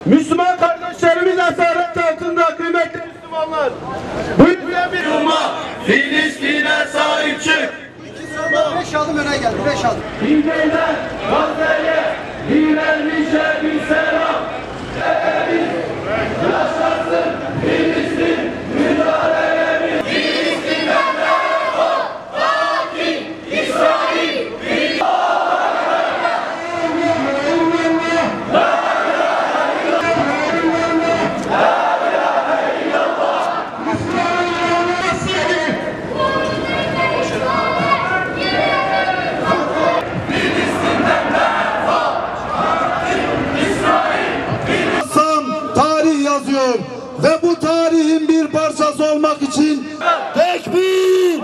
Müslüman kardeşlerimiz esaret altında kıymetli Müslümanlar. Bu yüzden bir umma Filistin'e sahip çık. 5 adım öne geldi, 5 adım. İngilizler Gazze'ye direnmişe bir selam. Hepimiz yaşasın Filistin mücadelemiz. Filistin'den defol, lakin İsrail yazıyor ve bu tarihin bir parçası olmak için tekbir!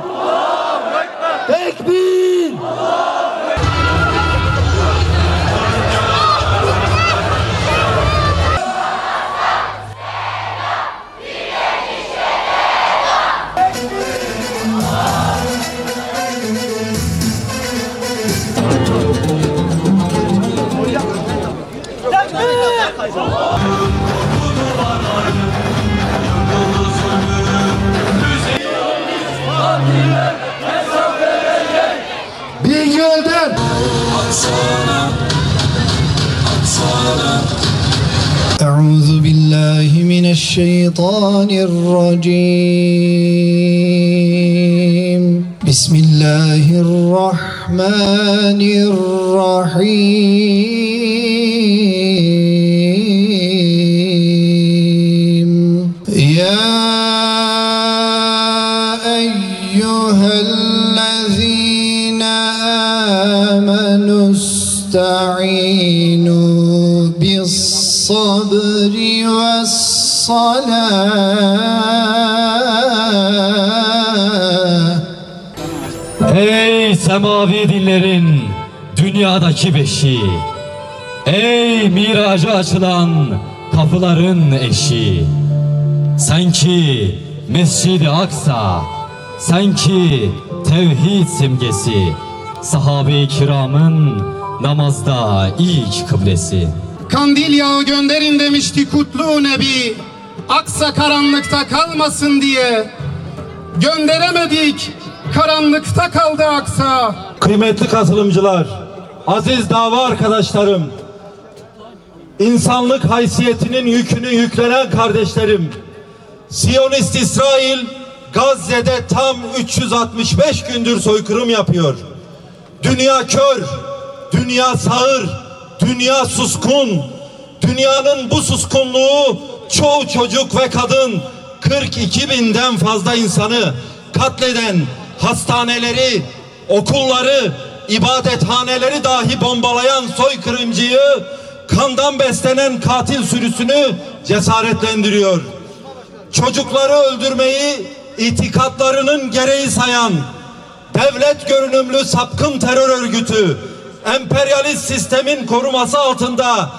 Tekbir! Bingöl'den Euzu billahi mineşşeytanirracim. Bismillahirrahmanirrahim. Ya eyyühellezine amenu ista'inu bis-sabri ve-s-salâh. Ey semavi dinlerin dünyadaki beşiği, ey miraca açılan kapıların eşiği, sen ki Mescid-i Aksa, sen ki tevhid simgesi, sahabe-i kiramın namazda ilk kıblesi. Kandil yağı gönderin demişti kutlu Nebi, Aksa karanlıkta kalmasın diye. Gönderemedik, karanlıkta kaldı Aksa. kıymetli katılımcılar, aziz dava arkadaşlarım, insanlık haysiyetinin yükünü yüklenen kardeşlerim, Siyonist İsrail Gazze'de tam 365 gündür soykırım yapıyor. Dünya kör, dünya sağır, dünya suskun. Dünyanın bu suskunluğu çoğu çocuk ve kadın, 42 binden fazla insanı katleden, hastaneleri, okulları, ibadethaneleri dahi bombalayan soykırımcıyı, kandan beslenen katil sürüsünü cesaretlendiriyor. Çocukları öldürmeyi itikatlarının gereği sayan devlet görünümlü sapkın terör örgütü, emperyalist sistemin koruması altında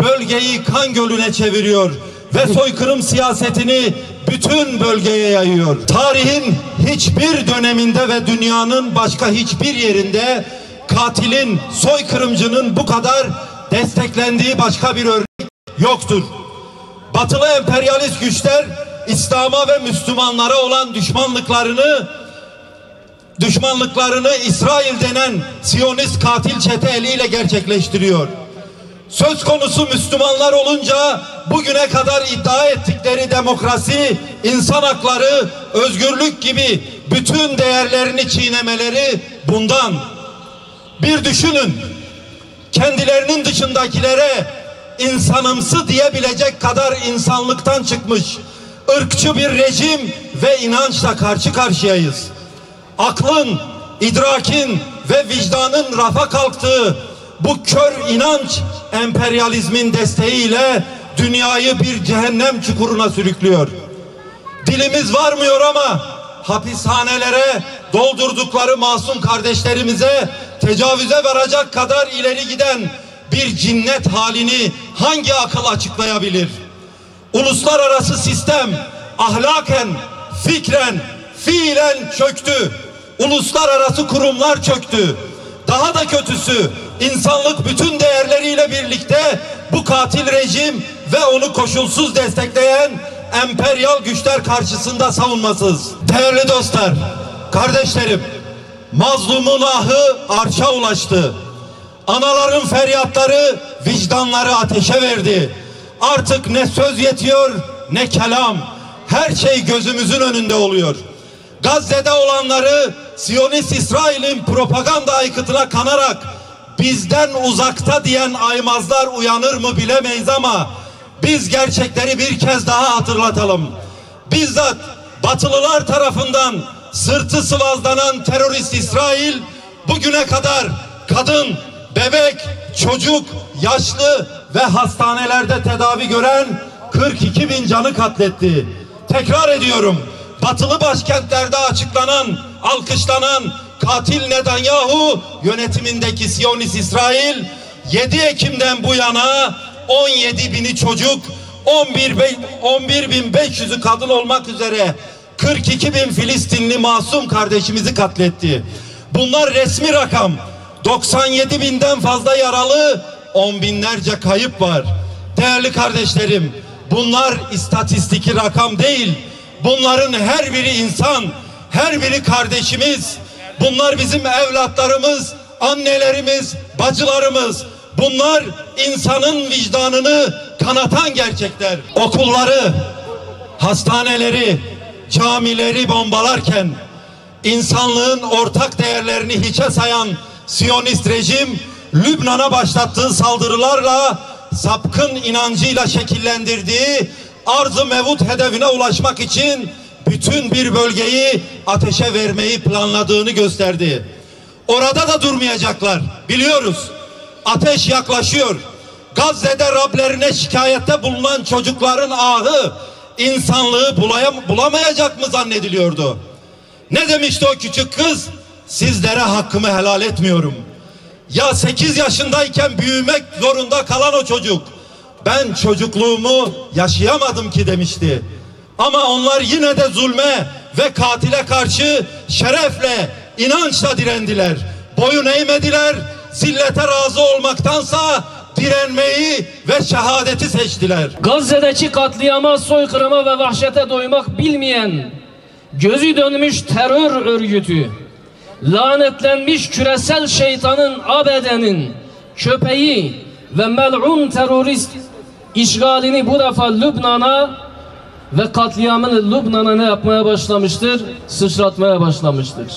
bölgeyi kan gölüne çeviriyor ve soykırım siyasetini bütün bölgeye yayıyor. Tarihin hiçbir döneminde ve dünyanın başka hiçbir yerinde katilin, soykırımcının bu kadar desteklendiği başka bir örnek yoktur. Batılı emperyalist güçler İslam'a ve Müslümanlara olan düşmanlıklarını İsrail denen Siyonist katil çete eliyle gerçekleştiriyor. Söz konusu Müslümanlar olunca bugüne kadar iddia ettikleri demokrasi, insan hakları, özgürlük gibi bütün değerlerini çiğnemeleri bundan. Bir düşünün, kendilerinin dışındakilere insanımsı diyebilecek kadar insanlıktan çıkmış ırkçı bir rejim ve inançla karşı karşıyayız. Aklın, idrakin ve vicdanın rafa kalktığı bu kör inanç emperyalizmin desteğiyle dünyayı bir cehennem çukuruna sürüklüyor. Dilimiz varmıyor ama hapishanelere doldurdukları masum kardeşlerimize tecavüze varacak kadar ileri giden bir cinnet halini hangi akıl açıklayabilir? Uluslararası sistem ahlaken, fikren, fiilen çöktü. Uluslararası kurumlar çöktü. Daha da kötüsü, insanlık bütün değerleriyle birlikte bu katil rejim ve onu koşulsuz destekleyen emperyal güçler karşısında savunmasız. Değerli dostlar, kardeşlerim, mazlumun ahı arşa ulaştı. Anaların feryatları vicdanları ateşe verdi. Artık ne söz yetiyor ne kelam. Her şey gözümüzün önünde oluyor. Gazze'de olanları Siyonist İsrail'in propaganda aykıtına kanarak bizden uzakta diyen aymazlar uyanır mı bilemeyiz ama biz gerçekleri bir kez daha hatırlatalım. Bizzat Batılılar tarafından sırtı sıvazlanan terörist İsrail bugüne kadar kadın, bebek, çocuk, yaşlı ve hastanelerde tedavi gören 42 bin canı katletti. Tekrar ediyorum, batılı başkentlerde açıklanan, alkışlanan katil Netanyahu yönetimindeki Siyonist İsrail 7 Ekim'den bu yana 17 bini çocuk, 11.500'ü kadın olmak üzere 42 bin Filistinli masum kardeşimizi katletti. Bunlar resmi rakam. 97 binden fazla yaralı, 10 binlerce kayıp var. Değerli kardeşlerim, bunlar istatistiki rakam değil. Bunların her biri insan, her biri kardeşimiz. Bunlar bizim evlatlarımız, annelerimiz, bacılarımız. Bunlar insanın vicdanını kanatan gerçekler. Okulları, hastaneleri, camileri bombalarken insanlığın ortak değerlerini hiçe sayan Siyonist rejim Lübnan'a başlattığı saldırılarla sapkın inancıyla şekillendirdiği arz-ı mevut hedefine ulaşmak için bütün bir bölgeyi ateşe vermeyi planladığını gösterdi. Orada da durmayacaklar, biliyoruz. Ateş yaklaşıyor. Gazze'de Rablerine şikayette bulunan çocukların ahı insanlığı bulamayacak mı zannediliyordu? Ne demişti o küçük kız? Sizlere hakkımı helal etmiyorum. Ya 8 yaşındayken büyümek zorunda kalan o çocuk, ben çocukluğumu yaşayamadım ki demişti. Ama onlar yine de zulme ve katile karşı şerefle, inançla direndiler. Boyun eğmediler, zillete razı olmaktansa direnmeyi ve şehadeti seçtiler. Gazze'deki katliama, soykırıma ve vahşete doymak bilmeyen, gözü dönmüş terör örgütü, lanetlenmiş küresel şeytanın, ABD'nin köpeği ve mel'un terörist işgalini bu defa Lübnan'a ve katliamını Lübnan'a ne yapmaya başlamıştır? Sıçratmaya başlamıştır.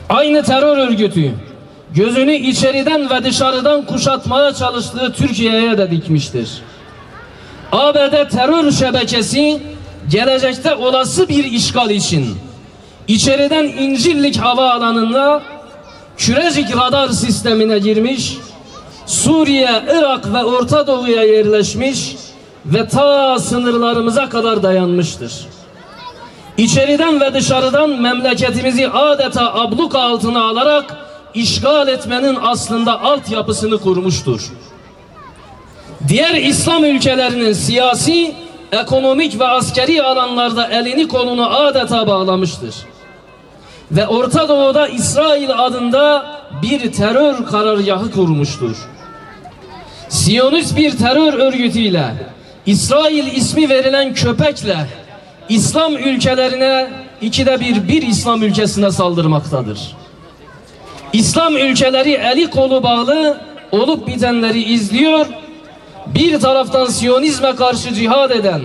Aynı terör örgütü gözünü içeriden ve dışarıdan kuşatmaya çalıştığı Türkiye'ye de dikmiştir. ABD terör şebekesi gelecekte olası bir işgal için içeriden İncirlik havaalanına Kürecik radar sistemine girmiş, Suriye, Irak ve Orta Doğu'ya yerleşmiş ve ta sınırlarımıza kadar dayanmıştır. İçeriden ve dışarıdan memleketimizi adeta abluka altına alarak işgal etmenin aslında altyapısını kurmuştur. Diğer İslam ülkelerinin siyasi, ekonomik ve askeri alanlarda elini kolunu adeta bağlamıştır. Ve Orta Doğu'da İsrail adında bir terör karargahı kurmuştur. Siyonist bir terör örgütüyle, İsrail ismi verilen köpekle İslam ülkelerine ikide bir İslam ülkesine saldırmaktadır. İslam ülkeleri eli kolu bağlı olup bitenleri izliyor, bir taraftan Siyonizme karşı cihad eden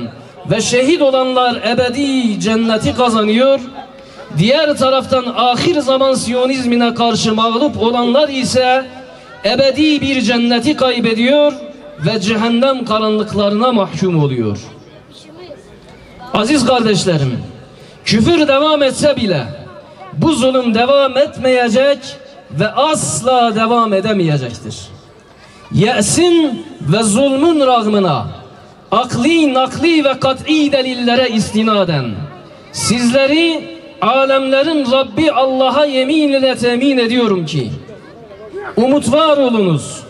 ve şehit olanlar ebedi cenneti kazanıyor, diğer taraftan ahir zaman Siyonizmine karşı mağlup olanlar ise ebedi bir cenneti kaybediyor ve cehennem karanlıklarına mahkum oluyor. Aziz kardeşlerim, küfür devam etse bile bu zulüm devam etmeyecek ve asla devam edemeyecektir. Ye'sin ve zulmün rağmına akli, nakli ve kat'i delillere istinaden sizleri alemlerin Rabbi Allah'a yemin ile temin ediyorum ki umut var olunuz.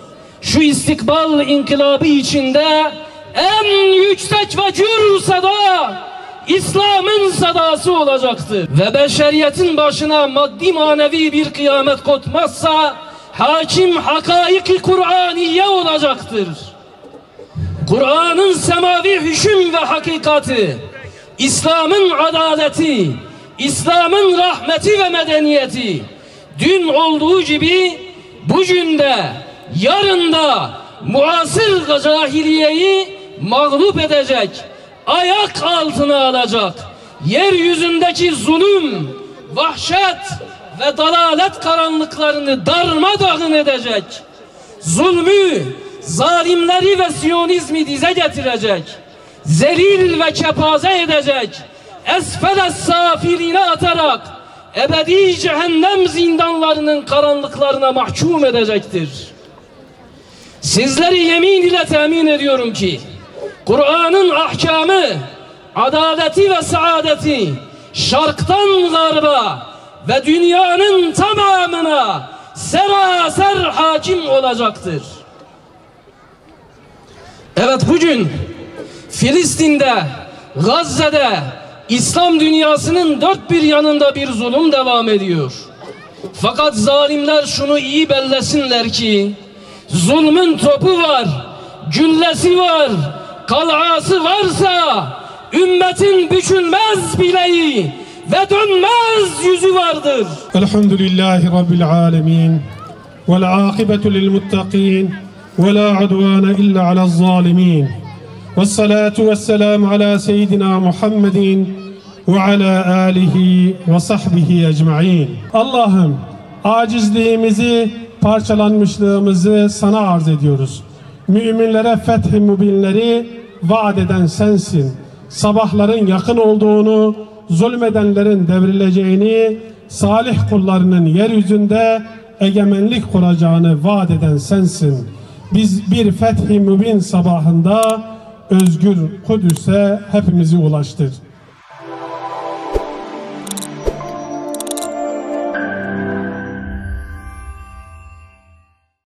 Şu istikbal inkılabı içinde en yüksek ve gür sada İslam'ın sadası olacaktır. Ve beşeriyetin başına maddi manevi bir kıyamet kopmazsa hakim hakaik-i Kur'aniye olacaktır. Kur'an'ın semavi hüküm ve hakikati, İslam'ın adaleti, İslam'ın rahmeti ve medeniyeti dün olduğu gibi bugün de yarın da muasır cahiliyeyi mağlup edecek, ayak altına alacak, yeryüzündeki zulüm, vahşet ve dalalet karanlıklarını darmadağın edecek, zulmü, zalimleri ve siyonizmi dize getirecek, zelil ve kepaze edecek, esfel safiline atarak ebedi cehennem zindanlarının karanlıklarına mahkum edecektir. Sizleri yemin ile temin ediyorum ki Kur'an'ın ahkamı, adaleti ve saadeti şarktan garba ve dünyanın tamamına seraser hakim olacaktır. Evet, bugün Filistin'de, Gazze'de İslam dünyasının dört bir yanında bir zulüm devam ediyor. Fakat zalimler şunu iyi bellesinler ki zulmün topu var, güllesi var, kalası varsa ümmetin bükülmez bileği ve dönmez yüzü vardır. Elhamdülillahi Rabbil alemin. Vel akibetu lil muttaqin. Ve la udvane illa alel zalimin. Vessalatu vesselamu ala seyyidina Muhammedin ve ala alihi ve sahbihi ecma'in. Allah'ım, acizliğimizi, parçalanmışlığımızı sana arz ediyoruz. Müminlere fethi mübinleri vaat eden sensin. Sabahların yakın olduğunu, zulmedenlerin devrileceğini, salih kullarının yeryüzünde egemenlik kuracağını vaat eden sensin. Biz bir fethi mübin sabahında özgür Kudüs'e hepimizi ulaştır.